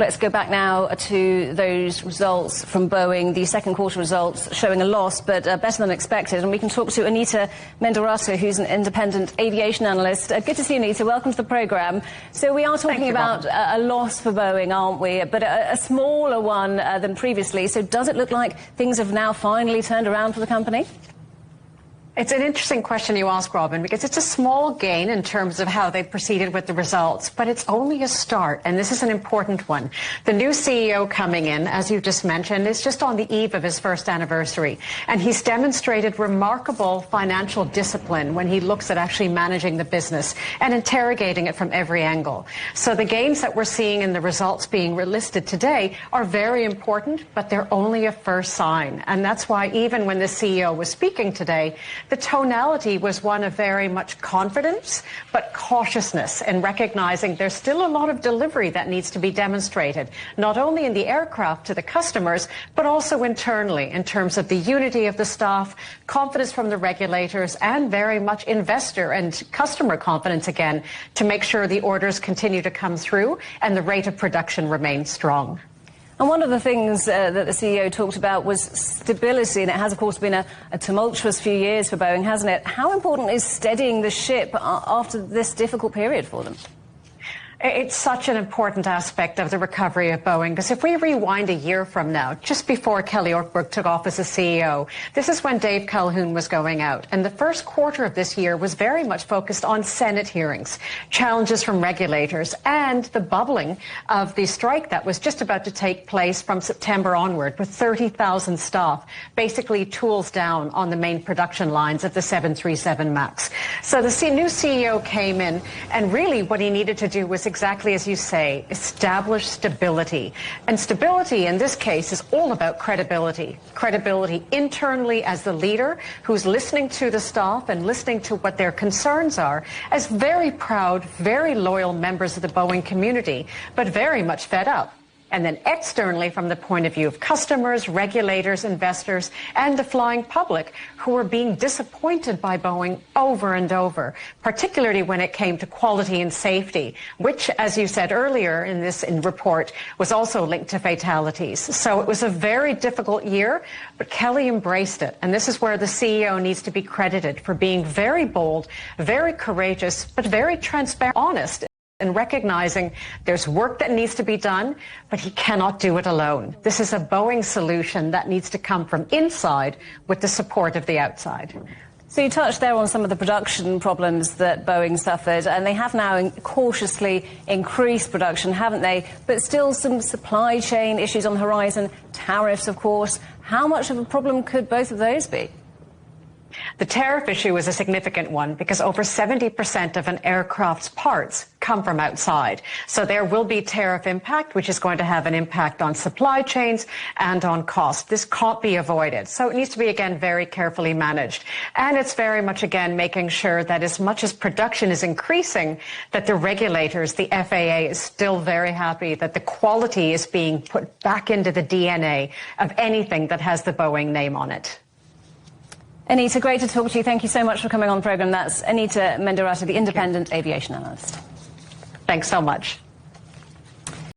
Let's go back now to those results from Boeing, the second quarter results showing a loss, but better than expected. And we can talk to Anita Mendiratta, who's an independent aviation analyst. Good to see you, Anita. Welcome to the programme. So we are talking about a loss for Boeing, aren't we? But a smaller one than previously. So does it look like things have now finally turned around for the company? It's an interesting question you ask, Robin, because it's a small gain in terms of how they proceeded with the results, but it's only a start, and this is an important one. The new CEO coming in, as you just mentioned, is just on the eve of his first anniversary, and he's demonstrated remarkable financial discipline when he looks at actually managing the business and interrogating it from every angle. So the gains that we're seeing in the results being listed today are very important, but they're only a first sign, and that's why even when the CEO was speaking today, the tonality was one of very much confidence, but cautiousness, and recognizing there's still a lot of delivery that needs to be demonstrated, not only in the aircraft to the customers, but also internally in terms of the unity of the staff, confidence from the regulators, and very much investor and customer confidence again to make sure the orders continue to come through and the rate of production remains strong. And one of the things that the CEO talked about was stability, and it has, of course, been a tumultuous few years for Boeing, hasn't it? How important is steadying the ship after this difficult period for them? It's such an important aspect of the recovery of Boeing, because if we rewind a year from now, just before Kelly Ortberg took office as CEO, this is when Dave Calhoun was going out. And the first quarter of this year was very much focused on Senate hearings, challenges from regulators, and the bubbling of the strike that was just about to take place from September onward, with 30,000 staff basically tools down on the main production lines of the 737 MAX. So the new CEO came in, and really what he needed to do was exactly as you say, establish stability. And stability in this case is all about credibility. Credibility internally as the leader who's listening to the staff and listening to what their concerns are as very proud, very loyal members of the Boeing community, but very much fed up. And then externally from the point of view of customers, regulators, investors, and the flying public who were being disappointed by Boeing over and over, particularly when it came to quality and safety, which, as you said earlier in this report, was also linked to fatalities. So it was a very difficult year, but Kelly embraced it. And this is where the CEO needs to be credited for being very bold, very courageous, but very transparent, honest, and recognizing there's work that needs to be done, but he cannot do it alone. This is a Boeing solution that needs to come from inside with the support of the outside. So you touched there on some of the production problems that Boeing suffered, and they have now cautiously increased production, haven't they? But still some supply chain issues on the horizon, tariffs, of course. How much of a problem could both of those be? The tariff issue is a significant one because over 70% of an aircraft's parts come from outside. So there will be tariff impact, which is going to have an impact on supply chains and on cost. This can't be avoided. So it needs to be, again, very carefully managed. And it's very much, again, making sure that as much as production is increasing, that the regulators, the FAA, is still very happy that the quality is being put back into the DNA of anything that has the Boeing name on it. Anita, great to talk to you. Thank you so much for coming on the programme. That's Anita Mendiratta, the independent aviation analyst. Thanks so much.